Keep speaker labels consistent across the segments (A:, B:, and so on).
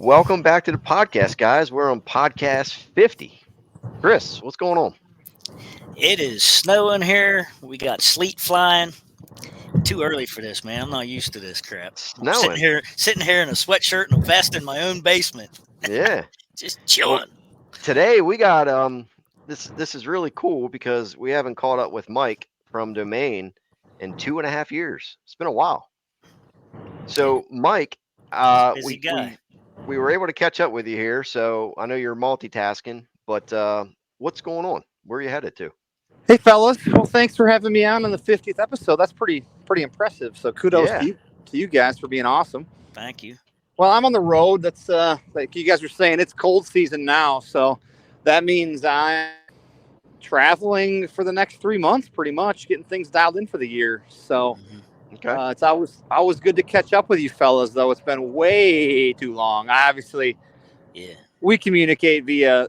A: Welcome back to the podcast, guys. We're on podcast 50. Chris, what's going on?
B: It is snowing here. We got sleet flying. Too early for this, man. I'm not used to this crap. I'm
A: Snowing.
B: sitting here in a sweatshirt and a vest in my own basement,
A: Yeah.
B: just
A: Well,
B: chilling.
A: today we got this is really cool because we haven't caught up with Mike from Domain in 2.5 years. It's been a while. So Mike,
B: He's a
A: uh
B: busy
A: we
B: guy.
A: we we were able to catch up with you here, so I know you're multitasking, but what's going on? Where are you headed to?
C: Hey fellas, well thanks for having me on the 50th episode. That's pretty impressive. So kudos
A: Yeah.
C: to you guys for being awesome.
B: Thank you.
C: Well, I'm on the road. That's like you guys were saying, it's cold season now, so that means I'm traveling for the next 3 months, pretty much getting things dialed in for the year. So
B: hmm
A: Okay.
C: it's always good to catch up with you fellas, though it's been way too long. Obviously,
B: Yeah.
C: we communicate via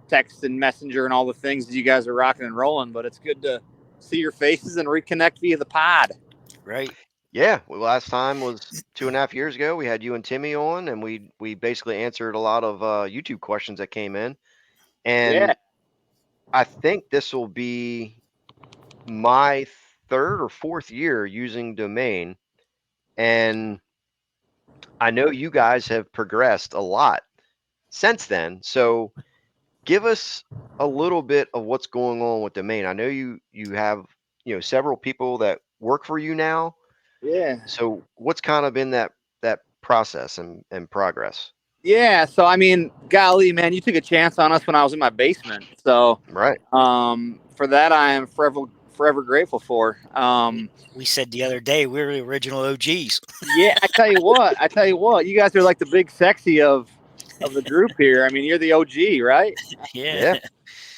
C: text and messenger and all the things that you guys are rocking and rolling, but it's good to see your faces and reconnect via the pod.
B: Right.
A: Yeah, well, last time was 2.5 years ago. We had you and Timmy on, and we basically answered a lot of YouTube questions that came in.
C: Yeah.
A: And I think this will be my third or fourth year using Domain, and I know you guys have progressed a lot since then. So give us a little bit of what's going on with Domain. I know you have several people that work for you now.
C: Yeah.
A: So what's kind of been that process and progress?
C: Yeah. So, I mean, golly, man, you took a chance on us when I was in my basement. So,
A: Right.
C: for that, I am forever grateful for.
B: We said the other day we're the original OGs.
C: Yeah, I tell you what, you guys are like the big sexy of the group here. I mean, you're the OG, right?
B: Yeah.
A: Yeah.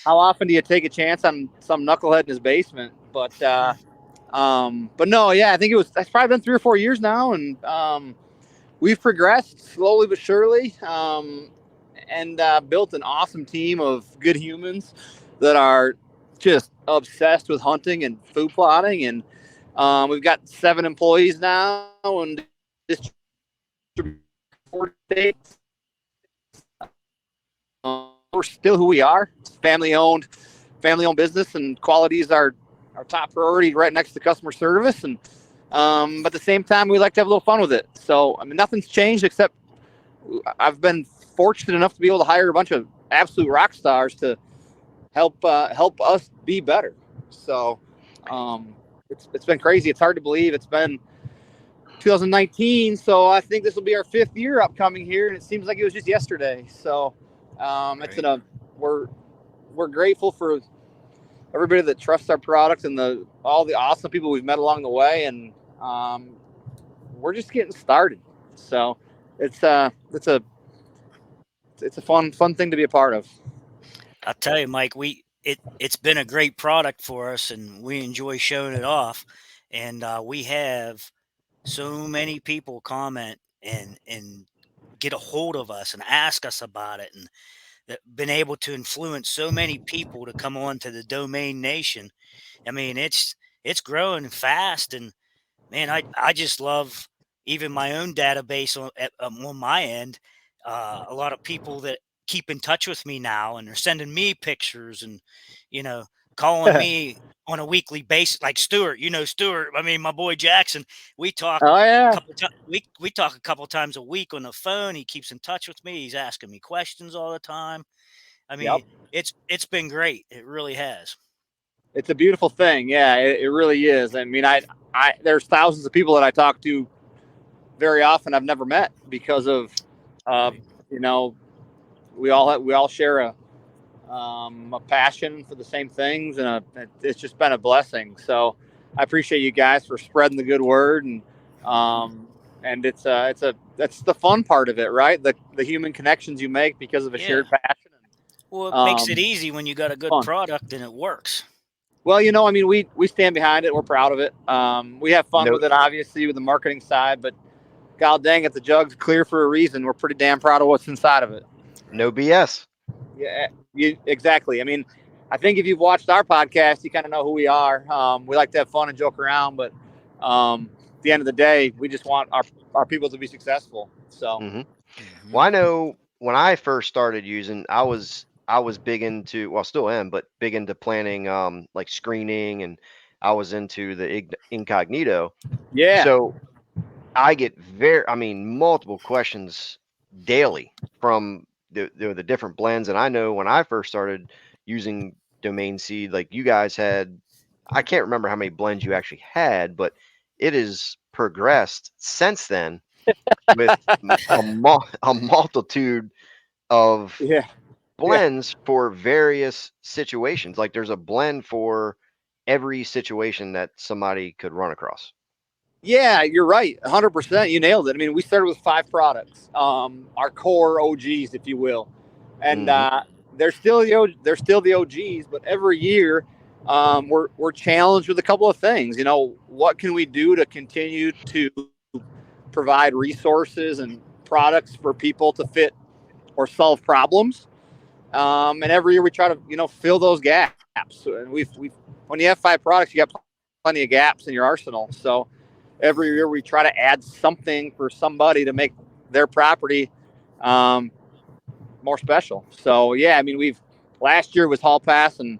C: How often do you take a chance on some knucklehead in his basement? But no, yeah, I think that's probably been 3 or 4 years now, and we've progressed slowly but surely, and built an awesome team of good humans that are just obsessed with hunting and food plotting, and we've got 7 employees now and distributed 4 states. We're still who we are. It's family owned business, and quality is our top priority, right next to customer service. And but at the same time, we like to have a little fun with it. So I mean, nothing's changed except I've been fortunate enough to be able to hire a bunch of absolute rock stars to help us be better. So it's been crazy. It's hard to believe it's been 2019. So I think this will be our 5th year upcoming here, and it seems like it was just yesterday. So it's
B: Right.
C: in a we're grateful for everybody that trusts our product and all the awesome people we've met along the way, and we're just getting started. So it's it's a fun thing to be a part of.
B: I'll tell you, Mike, it's been a great product for us, and we enjoy showing it off. And we have so many people comment and get a hold of us and ask us about it, and that been able to influence so many people to come on to the Domain Nation. I mean, it's growing fast, and man, I just love even my own database on my end. A lot of people that keep in touch with me now, and they're sending me pictures, and you know, calling me on a weekly basis. Like Stuart, Stuart. I mean, my boy Jackson. We talk
C: Oh
B: a
C: yeah.
B: couple times. We talk a couple times a week on the phone. He keeps in touch with me. He's asking me questions all the time. I
C: Yep.
B: mean, it's been great. It really has.
C: It's a beautiful thing. Yeah, it really is. I mean, I there's thousands of people that I talk to very often I've never met because of, uh,
B: Right.
C: you know, we all share a passion for the same things, and it's just been a blessing. So I appreciate you guys for spreading the good word,
B: hmm
C: and that's the fun part of it, right? The human connections you make because of a
B: Yeah.
C: shared passion.
B: Well, it makes it
C: Um,
B: easy when you got a good
C: Fun.
B: product and it works.
C: Well, I mean, we stand behind it. We're proud of it. We have fun
A: No
C: with it, obviously, with the marketing side. But god dang it, the jug's clear for a reason. We're pretty damn proud of what's inside of it.
A: no
B: Right.
A: BS.
C: Yeah, exactly. I mean, I think if you've watched our podcast, you kind of know who we are. We like to have fun and joke around, but at the end of the day, we just want our people to be successful. So
A: Hmm. Well, I know when I first started using, I was big into, well, still am, but big into planning, like screening, and I was into the incognito.
C: Yeah.
A: So I get I mean, multiple questions daily from the different blends. And I know when I first started using Domain Seed, like you guys had, I can't remember how many blends you actually had, but it has progressed since then with a multitude of
C: Yeah. Yeah.
A: blends for various situations. Like there's a blend for every situation that somebody could run across.
C: Yeah, you're right. 100%. You nailed it. I mean, we started with 5 products, our core OGs, if you will. And
A: Hmm.
C: they're still the OGs, but every year we're challenged with a couple of things. You know, what can we do to continue to provide resources and products for people to fit or solve problems? And every year we try to, fill those gaps. And we've when you have 5 products, you got plenty of gaps in your arsenal. So every year we try to add something for somebody to make their property um, more special. So yeah, I mean, we've last year was Hall Pass and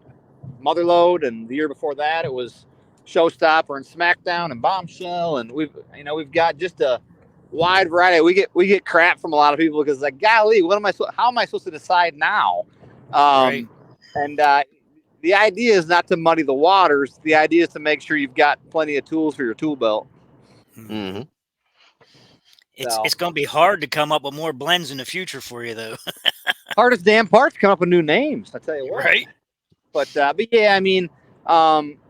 C: Motherload, and the year before that it was Showstopper and Smackdown and Bombshell, and we've got just a wide variety. We get crap from a lot of people because like, golly, how am I supposed to decide now?
B: Right.
C: Um, and the idea is not to muddy the waters. The idea is to make sure you've got plenty of tools for your tool belt.
B: Mhm.
A: Hmm.
B: It's going to be hard to come up with more blends in the future for you, though.
C: Hardest damn part to come up with new names. I tell you what.
B: Right.
C: But yeah, I mean,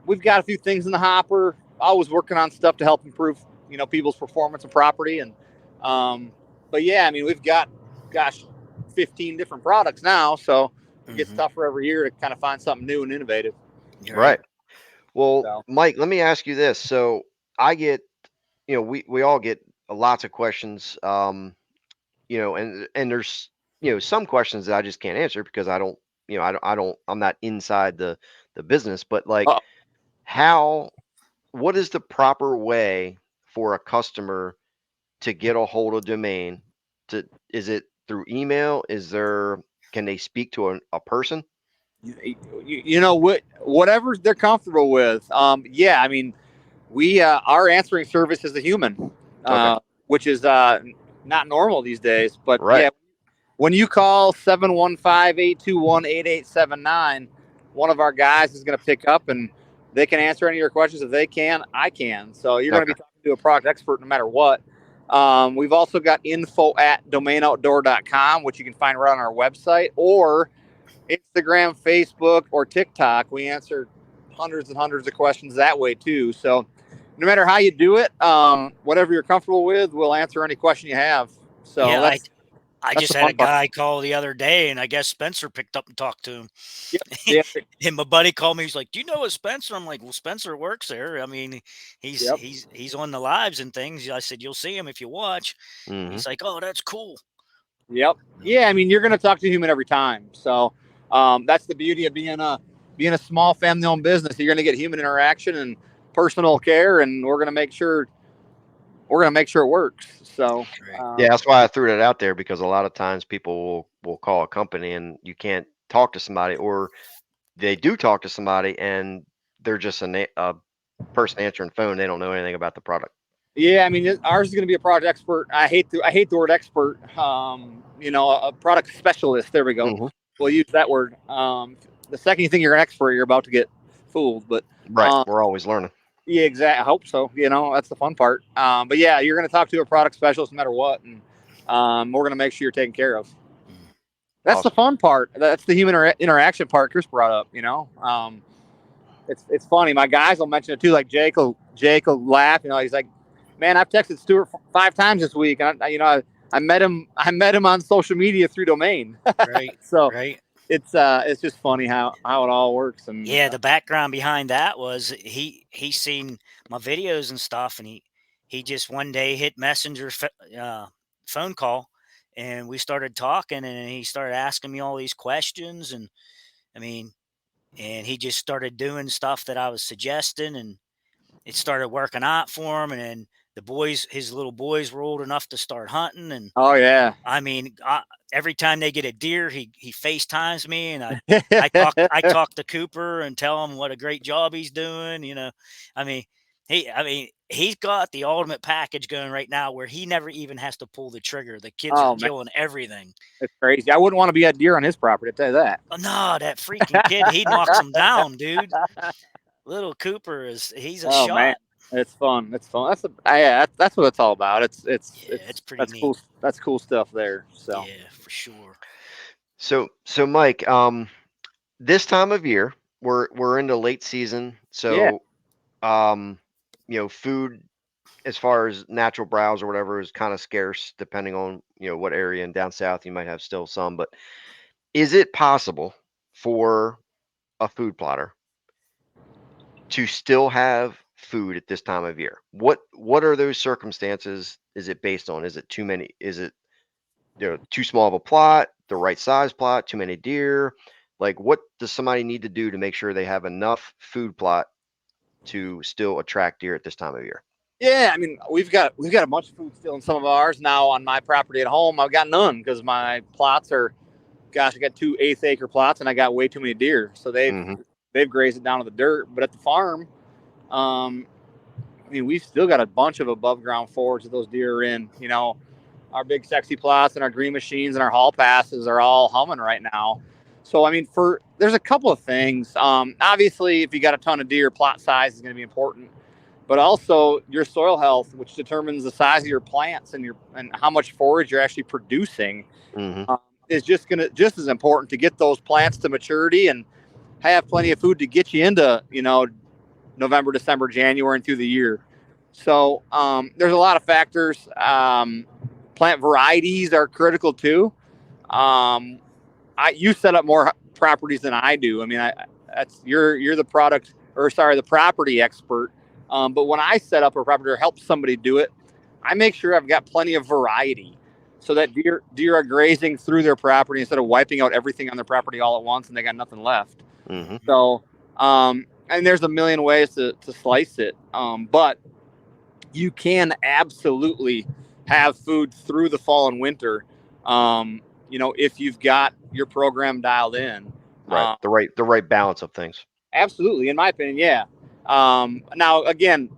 C: we've got a few things in the hopper. Always working on stuff to help improve, people's performance and property. And but yeah, I mean, we've got, gosh, 15 different products now, so it gets
B: Hmm.
C: tougher every year to kind of find something new and innovative.
B: You're right.
A: Right. Well,
C: So
A: Mike, let me ask you this. So I get, we all get lots of questions, and there's, some questions that I just can't answer because I don't, I'm not inside the business. But like,
C: uh,
A: how, what is the proper way for a customer to get a hold of Domain? Is it through email? Can they speak to a person?
C: whatever they're comfortable with. Yeah, I mean, we our answering service is a human,
A: Okay.
C: which is not normal these days. But
A: Right.
C: yeah, when you call 715-821-8879, one of our guys is going to pick up and they can answer any of your questions. If they can, I can. So you're going to be
A: Okay.
C: talking to a product expert no matter what. We've also got info@domainoutdoor.com, which you can find right on our website, or Instagram, Facebook, or TikTok. We answer hundreds and hundreds of questions that way too. So no matter how you do it, whatever you're comfortable with, we'll answer any question you have. So
B: Yeah, I
C: that's
B: just
C: the
B: had a
C: fun part.
B: guy call the other day, and I guess Spencer picked up and talked to him.
C: Yep. Yeah.
B: And my buddy called me. He's like, "Do you know what Spencer?" I'm like, "Well, Spencer works there. I mean, he's
C: Yep.
B: he's he's on the lives and things." I said, "You'll see him if you watch."
A: Hmm.
B: He's like, "Oh, that's cool."
C: Yep. Yeah. I mean, you're going to talk to a human every time. So that's the beauty of being a small family-owned business. You're going to get human interaction and personal care, and we're going to make sure it works. So
B: Right.
A: Yeah, that's why I threw that out there, because a lot of times people will call a company and you can't talk to somebody, or they do talk to somebody and they're just a person answering phone. They don't know anything about the product.
C: yeah, I mean, ours is going to be a product expert. I hate the word expert. A product specialist. There we go.
A: Hmm.
C: We'll use that word. The second you think you're an expert, you're about to get fooled. But
A: Right.
C: um,
A: We're always learning.
C: yeah, exactly. I hope so. That's the fun part. But yeah, you're going to talk to a product specialist no matter what, and we're going to make sure you're taken care of.
B: Mm.
C: That's the
A: Awesome.
C: fun part. That's the human interaction part Chris brought up. It's funny. My guys will mention it too. Like Jake will laugh. He's like, "Man, I've texted Stuart 5 times this week. I met him. I met him on social media through Domain.
B: Right.
C: So
B: Right.
C: it's just funny how it all works. And
B: Yeah, the background behind that was he seen my videos and stuff, and he just one day hit Messenger phone call, and we started talking, and he started asking me all these questions, and I mean, and he just started doing stuff that I was suggesting, and it started working out for him, and then his little boys were old enough to start hunting, and
C: Oh yeah.
B: I mean, every time they get a deer, he FaceTimes me, and I talk to Cooper and tell him what a great job he's doing. I mean, he's got the ultimate package going right now, where he never even has to pull the trigger. The kids are
C: Oh man,
B: killing everything.
C: it's crazy. I wouldn't want to be a deer on his property. I tell you that.
B: Oh, no, that freaking kid, he knocks them down, dude. Little Cooper he's a
C: Oh man,
B: shot.
C: it's fun. It's fun. That's what it's all about.
B: It's pretty
C: that's
B: neat.
C: cool. That's cool stuff there. So
B: Yeah, for sure.
A: So Mike, this time of year, we're into late season,
C: yeah.
A: so food as far as natural browse or whatever is kind of scarce, depending on what area. And down south you might have still some, but is it possible for a food plotter to still have food at this time of year? What are those circumstances? Is it based on? Is it too many? Is it too small of a plot, the right size plot, too many deer? Like, what does somebody need to do to make sure they have enough food plot to still attract deer at this time of year?
C: Yeah, I mean, we've got a bunch of food still in some of ours now on my property at home. I've got none because my plots are, gosh, I got 2 eighth-acre plots and I got way too many deer, so they've grazed it down to the dirt. But at the farm, I mean, we've still got a bunch of above ground forage that those deer are in. Our big sexy plots and our green machines and our hall passes are all humming right now. So I mean, there's a couple of things. Obviously, if you got a ton of deer, plot size is going to be important, but also your soil health, which determines the size of your plants and how much forage you're actually producing, is just as important to get those plants to maturity and have plenty of food to get you into November, December, January, and through the year. So there's a lot of factors. Plant varieties are critical too. You set up more properties than I do. I mean, you're the the property expert. But when I set up a property or help somebody do it, I make sure I've got plenty of variety, so that deer are grazing through their property instead of wiping out everything on their property all at once and they got nothing left. So, and there's a million ways to slice it. But you can absolutely have food through the fall and winter. If you've got your program dialed in,
A: right, the right balance of things.
C: Absolutely, in my opinion, yeah. Now again,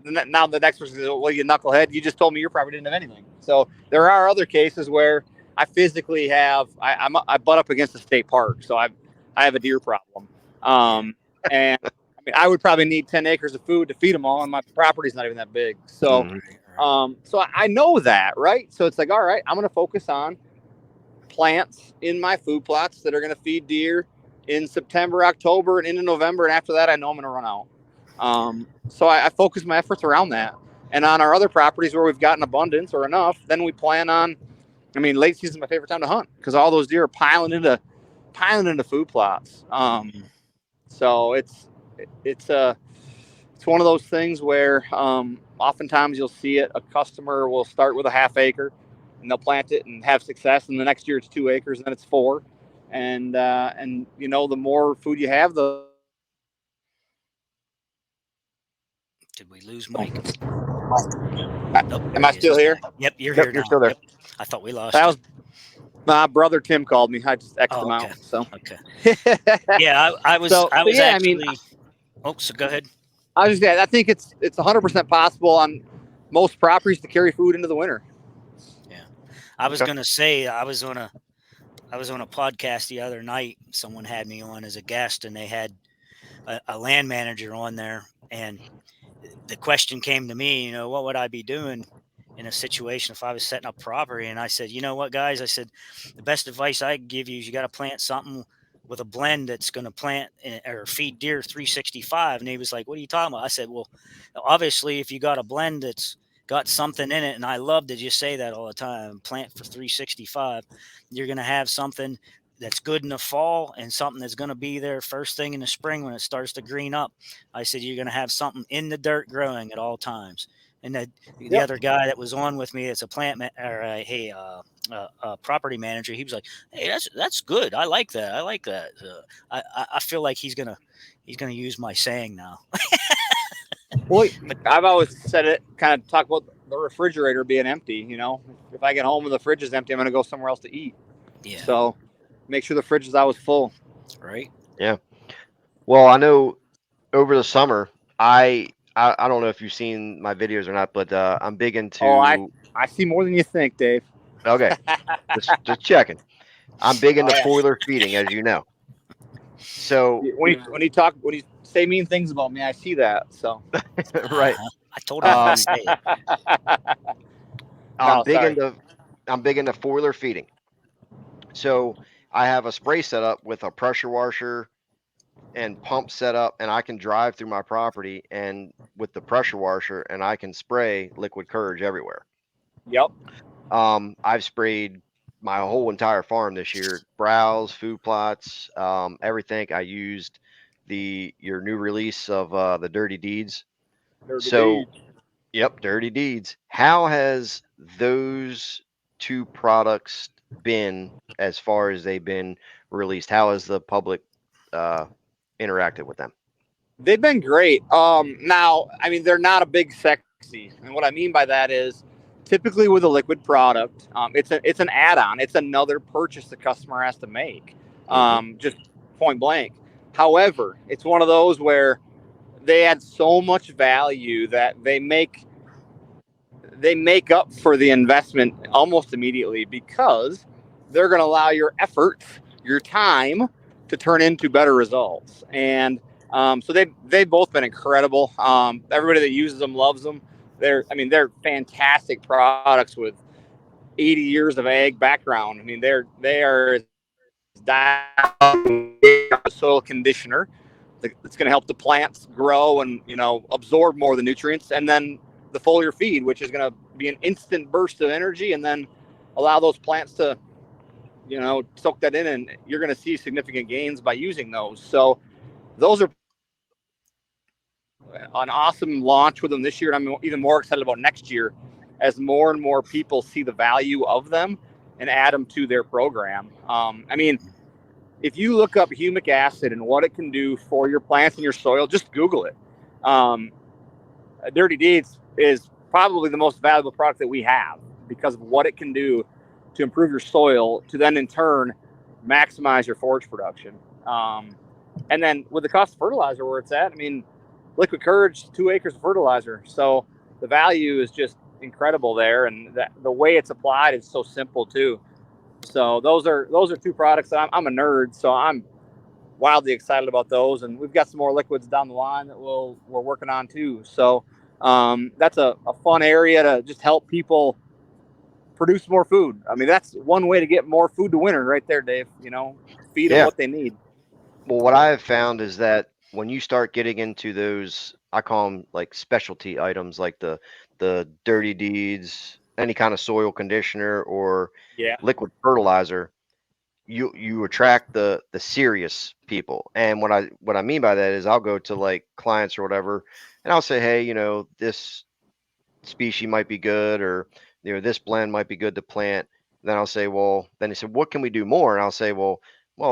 C: the next person says, well, you knucklehead, you just told me your property didn't have anything. So there are other cases where I physically have, I butt up against the state park, so I have a deer problem. And I mean, I would probably need 10 acres of food to feed them all, and my property's not even that big. So, so I know that, right? So it's like, all right, I'm going to focus on plants in my food plots that are going to feed deer in September, October, and into November. And after that, I know I'm going to run out. So I focus my efforts around that. And on our other properties where we've got an abundance or enough, then we plan on, I mean, late season is my favorite time to hunt because all those deer are piling into food plots. So it's one of those things where oftentimes you'll see it. A customer will start with a half acre and they'll plant it and have success. And the next year it's 2 acres and then it's 4. And the more food you have, the.
B: Did we lose Mike?
C: Nope, am I still here?
B: Yep, you're here.
A: You're still there.
B: Yep. I thought we lost.
C: That was my brother Tim called me. I just X'd him out. So
B: okay. Yeah, I was. So, I was
C: yeah,
B: actually.
C: I mean,
B: so go ahead.
C: I think it's 100% possible on most properties to carry food into the winter.
B: Yeah, I was gonna say I was on a podcast the other night. Someone had me on as a guest, and they had a land manager on there, and the question came to me, what would I be doing in a situation if I was setting up property? And I said, you know what, guys? I said, the best advice I can give you is you got to plant something with a blend that's going to plant or feed deer 365. And he was like, what are you talking about? I said, well, obviously, if you got a blend that's got something in it, and I love to just say that all the time, plant for 365, you're going to have something that's good in the fall and something that's going to be there first thing in the spring when it starts to green up. I said, you're going to have something in the dirt growing at all times. And the other guy that was on with me, that's a property manager, he was like, hey, that's good. I like that. I feel like he's gonna use my saying now.
C: Well,
B: But
C: I've always said it, kind of talk about the refrigerator being empty. You know, if I get home and the fridge is empty, I'm going to go somewhere else to eat.
B: yeah,
C: So make sure the fridge is always full.
B: right.
A: Yeah. Well, I know over the summer, I don't know if you've seen my videos or not, but I'm big
C: Oh,
A: into.
C: I see more than you think, Dave.
A: Okay, just checking. I'm big into
C: Oh, yeah.
A: foiler feeding, as you know. So
C: When you say mean things about me, I see that. So
A: right,
B: I told him not to
A: um,
B: say it.
A: I'm
C: no,
A: big
C: sorry.
A: into I'm big into foiler feeding. So I have a spray setup with a pressure washer and pump set up, and I can drive through my property and with the pressure washer, and I can spray liquid courage everywhere.
C: Yep.
A: I've sprayed my whole entire farm this year, browse, food plots, everything. I used the your new release of the Dirty Deeds.
C: Dirty
A: So,
C: deeds.
A: yep, Dirty Deeds. How has those two products been as far as they've been released? How has the public uh, interacted with them?
C: They've been great. Now, I mean, they're not a big sexy, and what I mean by that is, typically with a liquid product, it's an add-on. It's another purchase the customer has to make,
A: Hmm.
C: just point blank. However, it's one of those where they add so much value that they make up for the investment almost immediately, because they're going to allow your effort, your time, to turn into better results. And so they've both been incredible. Everybody that uses them loves them. They're fantastic products with 80 years of ag background. I mean, they are a soil conditioner that's going to help the plants grow and absorb more of the nutrients, and then the foliar feed, which is going to be an instant burst of energy, and then allow those plants to soak that in, and you're going to see significant gains by using those. So those are an awesome launch with them this year, and I'm even more excited about next year as more and more people see the value of them and add them to their program. If you look up humic acid and what it can do for your plants and your soil, just Google it. Um, Dirty Deeds is probably the most valuable product that we have because of what it can do to improve your soil, to then in turn maximize your forage production. And then with the cost of fertilizer where it's at, I mean, liquid courage, 2 acres of fertilizer. So the value is just incredible there, and the way it's applied is so simple too. So those are two products that I'm a nerd, so I'm wildly excited about those, and we've got some more liquids down the line that we're working on too. So that's a fun area to just help people produce more food. I mean, that's one way to get more food to winter, right there, Dave. Feed them
A: Yeah.
C: what they need.
A: Well, what I have found is that when you start getting into those, I call them like specialty items, like the Dirty Deeds, any kind of soil conditioner or
C: Yeah.
A: liquid fertilizer, you attract the serious people. And what I mean by that is I'll go to like clients or whatever, and I'll say, hey, this species might be good, or this blend might be good to plant. Then I'll say, well, then he said, what can we do more? And I'll say, well,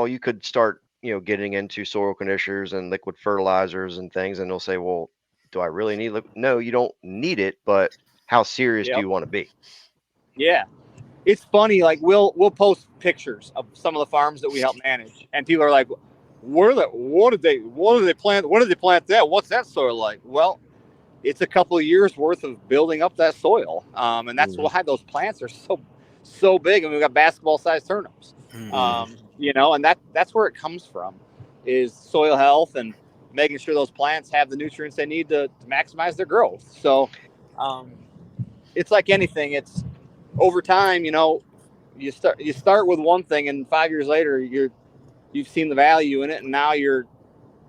A: you could start getting into soil conditioners and liquid fertilizers and things. And they'll say, well, do I really need no, you don't need it, but how serious do
C: Yep.
A: you want to be?
C: Yeah. It's funny. Like we'll post pictures of some of the farms that we help manage, and people are like, What did they plant? What did they plant that? What's that soil like?" Well, it's a couple of years worth of building up that soil, and that's
A: Hmm.
C: why those plants are so big. And we've got basketball sized turnips,
B: Hmm.
C: and that's where it comes from, is soil health and making sure those plants have the nutrients they need to maximize their growth. So um, it's like anything. It's over time. You start with one thing, and 5 years later you've seen the value in it, and now you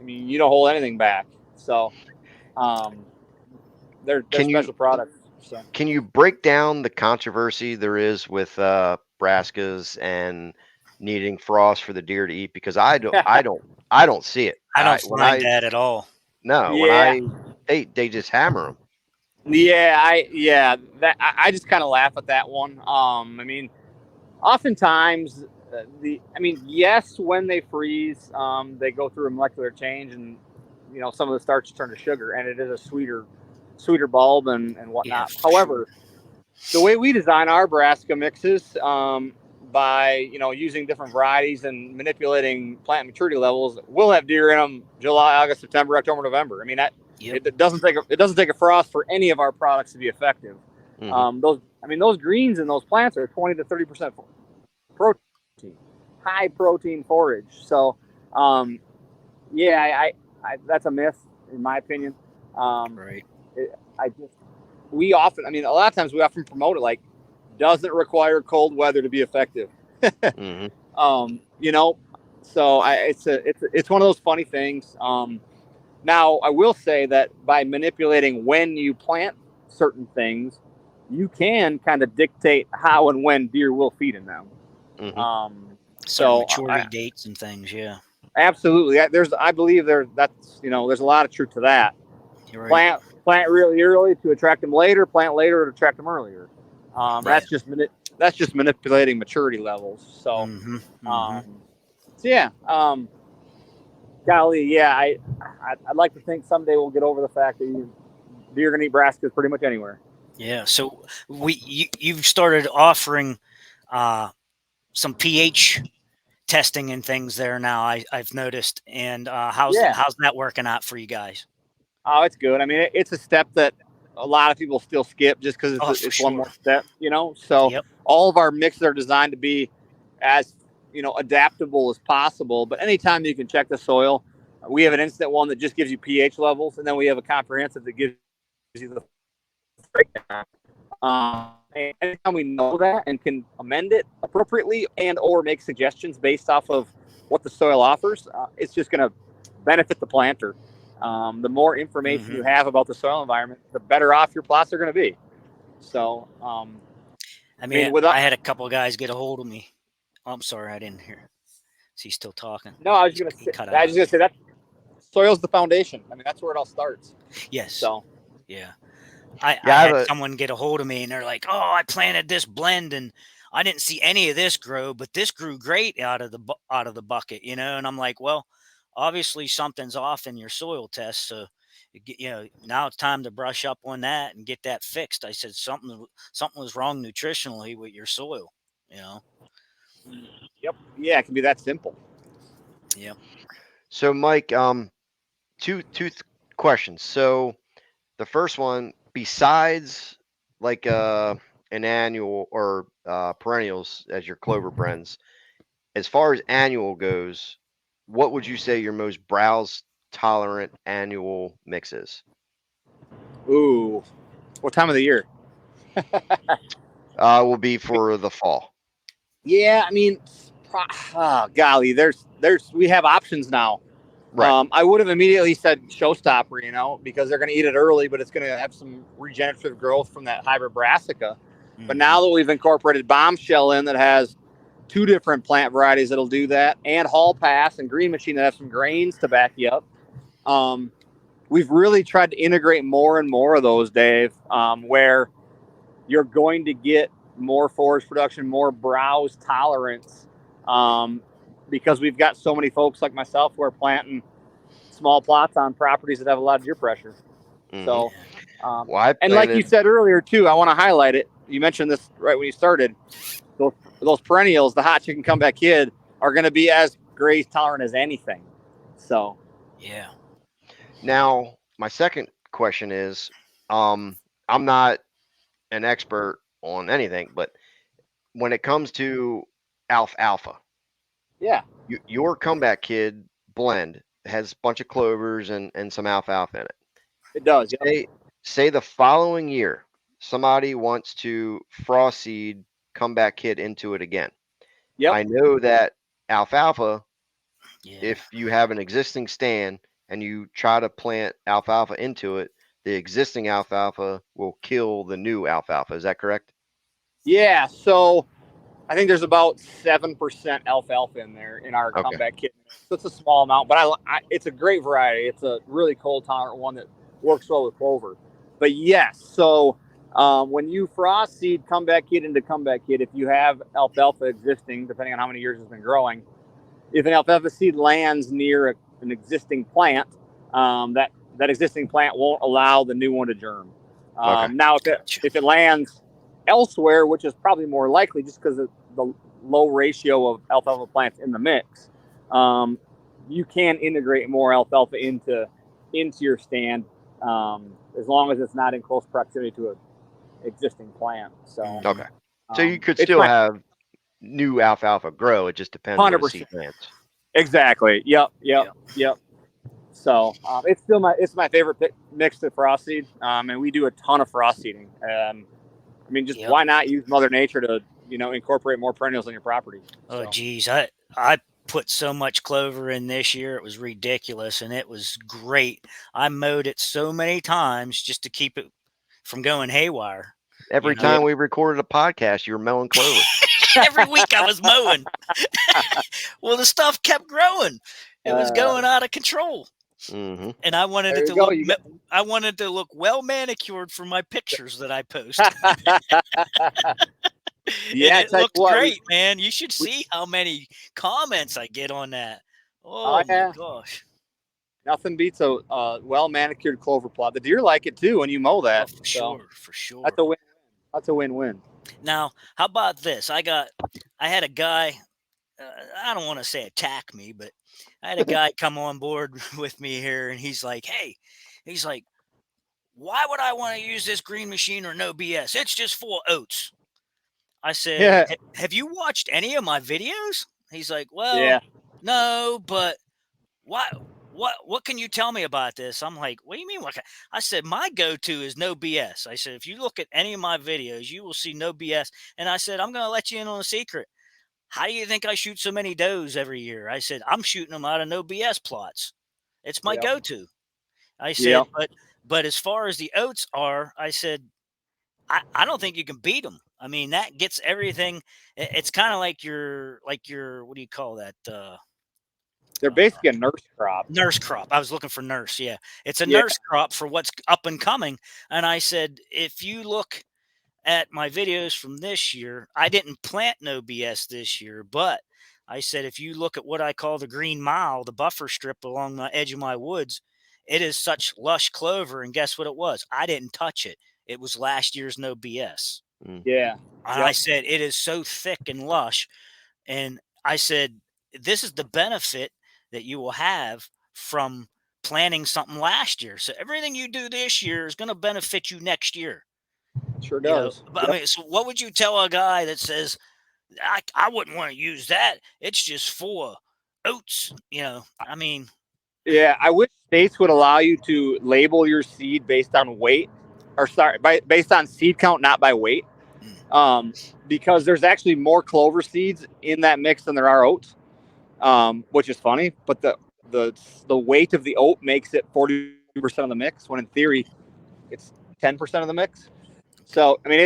C: don't hold anything back. So um, they're
A: Can you
C: special products. So
A: can you break down the controversy there is with brassicas and needing frost for the deer to eat? Because I don't see it.
B: I don't
A: I when
B: find
A: I
B: that at all.
A: No, when
C: yeah,
A: they just hammer them.
C: I just kind of laugh at that one. Oftentimes yes, when they freeze, they go through a molecular change, and some of the starch turn to sugar, and it is a sweeter bulb and whatnot.
B: for
C: However,
B: sure.
C: the way we design our brassica mixes, by using different varieties and manipulating plant maturity levels, we'll have deer in them July, August, September, October, November. I mean,
B: Yep.
C: it doesn't take a frost for any of our products to be effective.
A: Mm-hmm.
C: Those greens in those plants are 20 to 30% protein, high protein forage. So, yeah, that's a myth in my opinion.
B: Right.
C: We often, a lot of times we often promote it like doesn't require cold weather to be effective.
A: Mm-hmm.
C: So it's one of those funny things. Now I will say that by manipulating when you plant certain things, you can kind of dictate how and when deer will feed in them.
A: Mm-hmm.
B: Certain maturity dates and things. Yeah.
C: Absolutely. I believe there's a lot of truth to that.
B: You're right.
C: Plant really early to attract them later. Plant later to attract them earlier.
B: Right.
C: That's just manipulating maturity levels. So,
B: Mm-hmm.
C: so yeah. Golly, yeah. I'd like to think someday we'll get over the fact that deer can eat brassicas pretty much anywhere.
B: Yeah. So you've started offering some pH testing and things there now. I've noticed. And how's that working out for you guys?
C: Oh, it's good. I mean, it's a step that a lot of people still skip just because it's
B: For
C: one
B: sure.
C: more step, So
B: Yep.
C: all of our mixes are designed to be as adaptable as possible. But anytime you can check the soil, we have an instant one that just gives you pH levels, and then we have a comprehensive that gives you the breakdown. And anytime we know that and can amend it appropriately and or make suggestions based off of what the soil offers, it's just going to benefit the planter. The more information you have about the soil environment, the better off your plots are going to be. So,
B: I had a couple of guys get a hold of me. Oh, I'm sorry, I didn't hear. Is he still talking?
C: No, I was just going to say that soil's the foundation. I mean, that's where it all starts.
B: Yes.
C: So,
B: yeah. I had someone get a hold of me and they're like, "Oh, I planted this blend and I didn't see any of this grow, but this grew great out of the bucket, And I'm like, "Well, obviously something's off in your soil test, so now it's time to brush up on that and get that fixed." I said something was wrong nutritionally with your soil,
C: Yep. Yeah, it can be that simple.
B: Yep.
A: So, Mike, two questions. So, the first one, besides like an annual or perennials as your Clover blends, as far as annual goes, what would you say your most browse tolerant annual mix is?
C: Ooh, what time of the year?
A: Will be for the fall.
C: Yeah, golly, we have options now.
A: Right.
C: I would have immediately said showstopper, because they're going to eat it early, but it's going to have some regenerative growth from that hybrid brassica. Mm-hmm. But now that we've incorporated bombshell in that has 2 different plant varieties that'll do that, and Hall Pass and Green Machine that have some grains to back you up, we've really tried to integrate more and more of those, Dave, where you're going to get more forage production, more browse tolerance, because we've got so many folks like myself who are planting small plots on properties that have a lot of deer pressure. Mm-hmm. So, and like you said earlier too, I want to highlight it. You mentioned this right when you started. Those perennials, the hot chicken comeback kid, are going to be as graze tolerant as anything. So,
B: yeah.
A: Now, my second question is, I'm not an expert on anything, but when it comes to alfalfa,
C: yeah,
A: your comeback kid blend has a bunch of clovers and some alfalfa in it.
C: It does.
A: Say the following year, somebody wants to frost seed comeback kid into it again.
C: Yep.
A: I know that alfalfa, if you have an existing stand and you try to plant alfalfa into it, the existing alfalfa will kill the new alfalfa. Is that correct?
C: Yeah. So I think there's about 7% alfalfa in there in our comeback kit. So it's a small amount, but it's a great variety. It's a really cold tolerant one that works well with clover. But yes, so when you frost seed comeback kit into comeback kit, if you have alfalfa existing, depending on how many years it's been growing, if an alfalfa seed lands near an existing plant, that existing plant won't allow the new one to germ.
A: Okay.
C: Now,
B: Gotcha.
C: if it lands elsewhere, which is probably more likely just because of the low ratio of alfalfa plants in the mix, you can integrate more alfalfa into your stand, as long as it's not in close proximity to an existing plant. So,
A: Okay. So you could
C: it's
A: still
C: my
A: have new alfalfa grow. It just depends where the
C: 100%.
A: seed lands.
C: Exactly. Yep.
B: Yeah.
C: So it's my favorite mix to frost seed, and we do a ton of frost seeding. I mean, just
B: Yep.
C: why not use Mother Nature to incorporate more perennials on your property?
B: Oh,
C: So.
B: geez, I put so much clover in this year; it was ridiculous, and it was great. I mowed it so many times just to keep it from going haywire. You
A: Every
B: know,
A: time we recorded a podcast, you were mowing clover.
B: every week I was mowing. Well, the stuff kept growing; it was going out of control,
A: Mm-hmm.
B: and I wanted
C: There
B: it
C: you
B: to
C: go.
B: look. I wanted to look well manicured for my pictures that I post. And
C: Yeah, I
B: it
C: tell you
B: looked
C: what,
B: great, man. You should
C: we
B: see how many comments I get on that.
C: oh
B: Oh my
C: yeah,
B: gosh.
C: nothing beats a well manicured clover plot. The deer like it too when you mow
B: Oh,
C: that.
B: for
C: So
B: sure, for
C: that's
B: sure.
C: a win. That's a win-win.
B: Now, how about this? I had a guy. I don't want to say attack me, but I had a guy come on board with me here, and he's like, "Hey, he's like, why would I want to use this green machine or no BS? It's just full of oats." I said,
C: Yeah,
B: Have you watched any of my videos?" He's like, "Well,
C: yeah,
B: no, but What what can you tell me about this?" I'm like, "What do you mean? What I said, "My go-to is no BS." I said, "If you look at any of my videos, you will see no BS." And I said, "I'm going to let you in on a secret. How do you think I shoot so many does every year?" I said, "I'm shooting them out of no BS plots. It's my
C: yep,
B: go-to." I said,
C: yep.
B: but as far as the oats are, I said, I don't think you can beat them. I mean, that gets everything. It's kind of like your what do you call that?
C: They're
B: Uh,
C: basically a nurse crop.
B: Nurse crop. I was looking for nurse. Yeah. It's a
C: Yeah,
B: nurse crop for what's up and coming. And I said, if you look at my videos from this year, I didn't plant no BS this year, but I said, if you look at what I call the green mile, the buffer strip along the edge of my woods, it is such lush clover. And guess what it was? I didn't touch it. It was last year's no BS.
A: Mm.
C: yeah,
B: And I
C: yep.
B: said, it is so thick and lush. And I said, this is the benefit that you will have from planning something last year. So everything you do this year is going to benefit you next year.
C: Sure
B: You know,
C: does.
B: but I
C: Yep.
B: mean, so what would you tell a guy that says, I wouldn't want to use that? It's just for oats. You know, I mean,
C: Yeah, I wish states would allow you to label your seed based on weight, or sorry, based on seed count, not by weight.
B: mm,
C: Um, because there's actually more clover seeds in that mix than there are oats, which is funny. But the weight of the oat makes it 40% of the mix, when in theory it's 10% of the mix.
B: okay.
C: So I mean,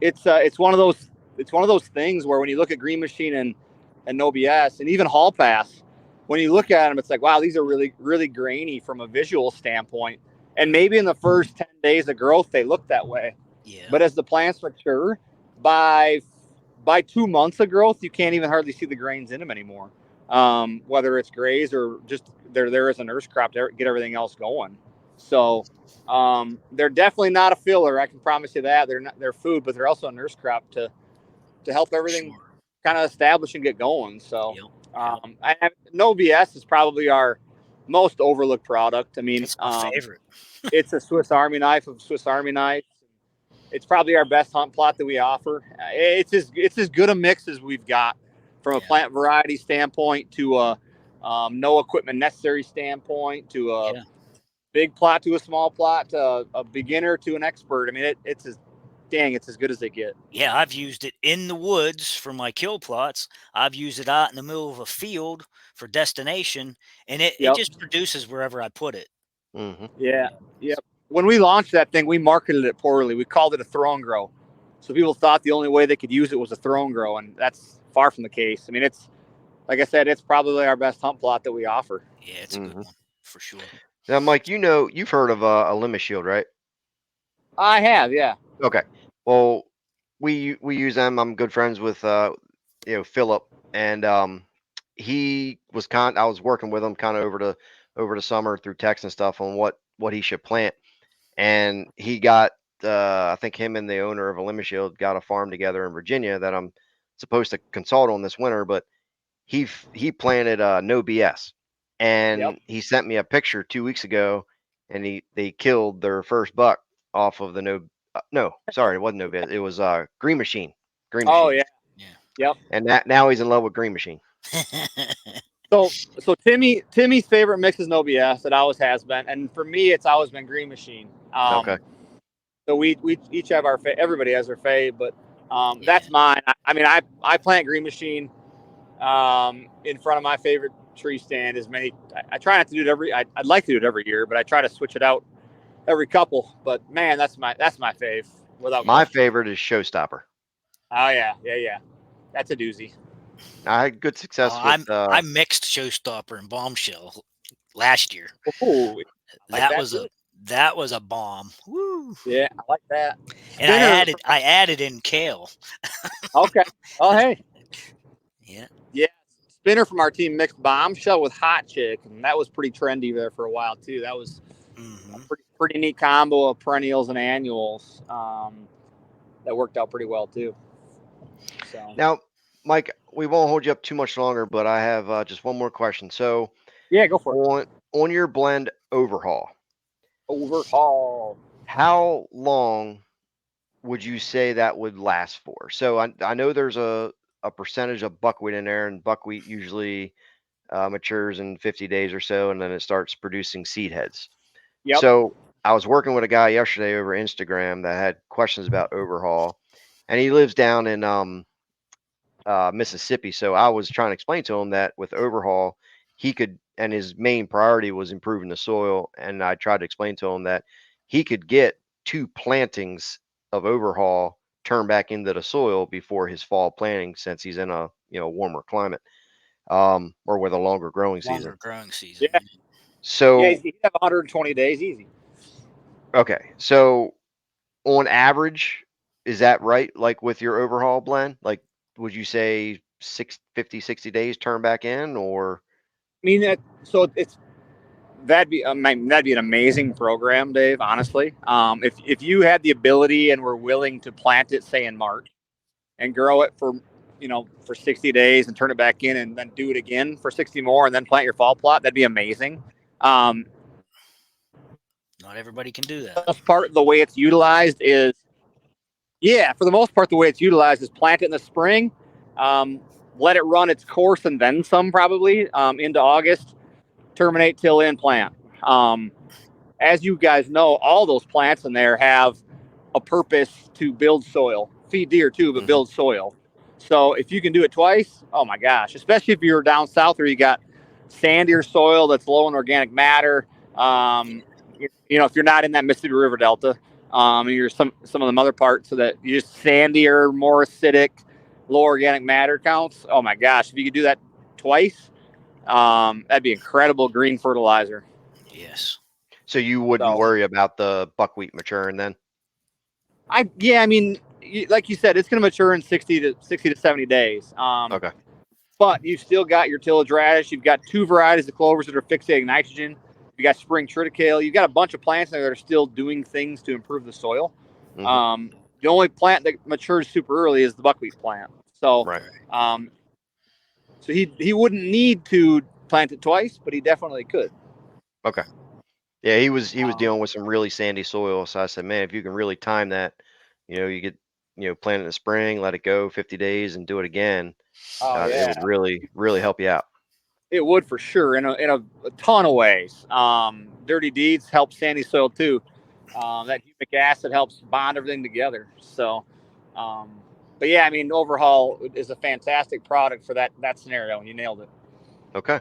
C: it's one of those things where when you look at Green Machine and No BS and even Hall Pass, when you look at them, it's like, wow, these are really really grainy from a visual standpoint. And maybe in the first 10 days of growth they look that way,
B: Yeah.
C: but as the plants mature, by 2 months of growth, you can't even hardly see the grains in them anymore. Whether it's grays or just they're there as a nurse crop to get everything else going. So they're definitely not a filler. I can promise you that. They're food, but they're also a nurse crop to help
B: For
C: everything
B: sure.
C: kind of establish and get going. So
B: Yep. Yep.
C: No BS is probably our most overlooked product. I mean,
B: It's my favorite.
C: it's a Swiss Army knife of Swiss Army knife. It's probably our best hunt plot that we offer. It's as good a mix as we've got from a
B: Yeah.
C: plant variety standpoint to a no equipment necessary standpoint to a
B: Yeah.
C: big plot to a small plot to a beginner to an expert. I mean, it's as good as they get.
B: Yeah, I've used it in the woods for my kill plots. I've used it out in the middle of a field for destination, and it
C: Yep.
B: just produces wherever I put it.
A: Mm-hmm.
C: Yeah.
B: You know,
C: Yep. When we launched that thing, we marketed it poorly. We called it a throw and grow. So people thought the only way they could use it was a throw and grow, and that's far from the case. I mean, it's like I said, it's probably our best hunt plot that we offer.
B: yeah, it's a good
A: Mm-hmm.
B: one for sure.
A: Now, Mike, you've heard of a limit shield, right?
C: I have, yeah.
A: Okay. Well, we use them. I'm good friends with Philip, and he was I was working with him kind of over the summer through text and stuff on what he should plant, and he got I think him and the owner of a Lemon Shield got a farm together in Virginia that I'm supposed to consult on this winter, but he planted no BS,
C: Yep.
A: and he sent me a picture 2 weeks ago, and they killed their first buck off of the no, sorry, it wasn't no BS, it was Green Machine.
C: Oh yeah.
B: Yeah.
C: Yep.
A: And now he's in love with Green Machine.
C: So Timmy's favorite mix is No BS. It always has been, and for me, it's always been Green Machine.
A: Okay.
C: So we each have our everybody has their fave, but
B: Yeah.
C: that's mine. I mean, I plant Green Machine in front of my favorite tree stand. I try not to do it I'd like to do it every year, but I try to switch it out every couple. But man, that's my fave without
A: My
C: question.
A: favorite is Showstopper.
C: Oh yeah, that's a doozy.
A: I had good success with.
B: I mixed Showstopper and Bombshell last year.
C: Ooh,
B: That was a bomb. Woo.
C: Yeah, I like that.
B: And I added in kale.
C: Okay. Oh hey.
B: Yeah.
C: Yeah. Spinner from our team mixed Bombshell with Hot Chick, and that was pretty trendy there for a while too. That was a pretty neat combo of perennials and annuals. That worked out pretty well too. So
A: Now, Mike, we won't hold you up too much longer, but I have just one more question. So,
C: yeah, go for it.
A: On your blend Overhaul, how long would you say that would last for? So I know there's a percentage of buckwheat in there, and buckwheat usually matures in 50 days or so, and then it starts producing seed heads.
C: Yep.
A: So I was working with a guy yesterday over Instagram that had questions about Overhaul, and he lives down in Mississippi. So I was trying to explain to him that with Overhaul, he could, and his main priority was improving the soil. And I tried to explain to him that he could get 2 plantings of Overhaul turned back into the soil before his fall planting, since he's in a warmer climate, or with a longer growing season.
C: Yeah.
A: So
C: yeah, you have 120 days easy.
A: Okay, so on average, is that right? Like with your Overhaul blend, like would you say 60 days turn back in, or?
C: I mean, that'd be an amazing program, Dave. Honestly, if you had the ability and were willing to plant it, say in March, and grow it for 60 days and turn it back in, and then do it again for 60 more, and then plant your fall plot, that'd be amazing.
B: Not everybody can do that.
C: The way it's utilized is, for the most part, the way it's utilized is plant it in the spring, let it run its course, and then some, probably into August, terminate, till in, plant. As you guys know, all those plants in there have a purpose to build soil, feed deer too, but build soil. So if you can do it twice, oh my gosh, especially if you're down south where you got sandier soil that's low in organic matter. If you're not in that Mississippi River Delta, and you're some of the other parts, so that you're just sandier, more acidic, low organic matter counts. Oh my gosh, if you could do that twice, that'd be incredible green fertilizer.
B: Yes.
A: So you wouldn't worry about the buckwheat maturing then?
C: I mean, like you said, it's going to mature in 60 to 70 days.
A: Okay.
C: But you've still got your tillage radish. You've got 2 varieties of clovers that are fixating nitrogen. You got spring triticale. You've got a bunch of plants that are still doing things to improve the soil. The only plant that matures super early is the buckwheat plant. So,
A: right.
C: So he wouldn't need to plant it twice, but he definitely could.
A: Okay. Yeah, he was dealing with some really sandy soil. So I said, man, if you can really time that, you get, plant it in the spring, let it go 50 days, and do it again. It would really, really help you out.
C: It would, for sure, in a ton of ways. Dirty deeds help sandy soil too. That humic acid helps bond everything together. So, but yeah, I mean, Overhaul is a fantastic product for that scenario, and you nailed it.
A: Okay.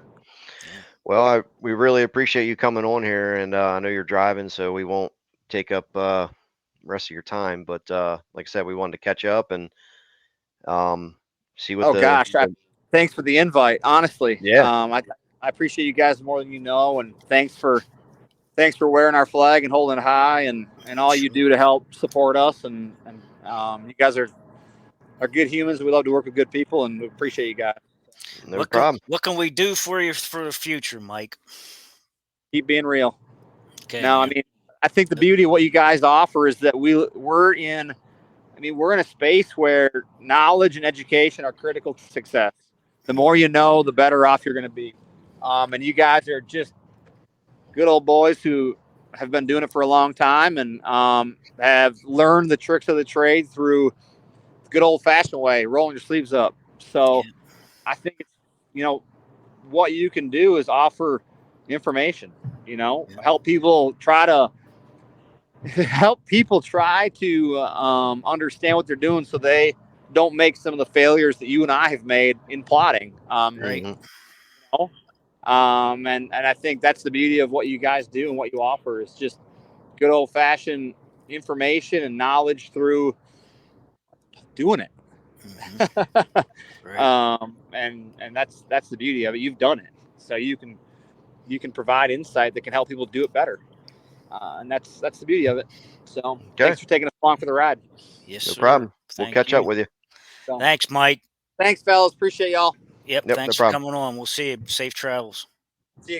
A: Well, we really appreciate you coming on here, and I know you're driving, so we won't take up the rest of your time. But like I said, we wanted to catch up and see what.
C: Thanks for the invite. Honestly,
A: yeah,
C: I appreciate you guys more than you know, and thanks for wearing our flag and holding it high, and all you do to help support us. And you guys are good humans. We love to work with good people, and we appreciate you guys.
A: No problem.
B: What can we do for you for the future, Mike?
C: Keep being real.
B: Okay.
C: No, I mean, I think the beauty of what you guys offer is that we're in a space where knowledge and education are critical to success. The more you know, the better off you're going to be. And you guys are just good old boys who have been doing it for a long time and have learned the tricks of the trade through the good old fashioned way, rolling your sleeves up. So I think it's, what you can do is offer information, help people try to understand what they're doing so they don't make some of the failures that you and I have made in plotting.
B: Right.
C: And I think that's the beauty of what you guys do and what you offer is just good old fashioned information and knowledge through doing it.
B: Right.
C: And that's the beauty of it. You've done it, so you can provide insight that can help people do it better. And that's the beauty of it. So thanks for taking us along for the ride.
B: Yes,
A: No
B: sir.
A: problem. We'll
B: Thank
A: catch
B: you.
A: up with you.
C: So,
B: Thanks, Mike.
C: thanks, fellas. Appreciate y'all.
B: Yep.
A: Yep,
B: Thanks
A: no
B: for
A: problem.
B: coming on. We'll see you. Safe travels.
C: See you guys.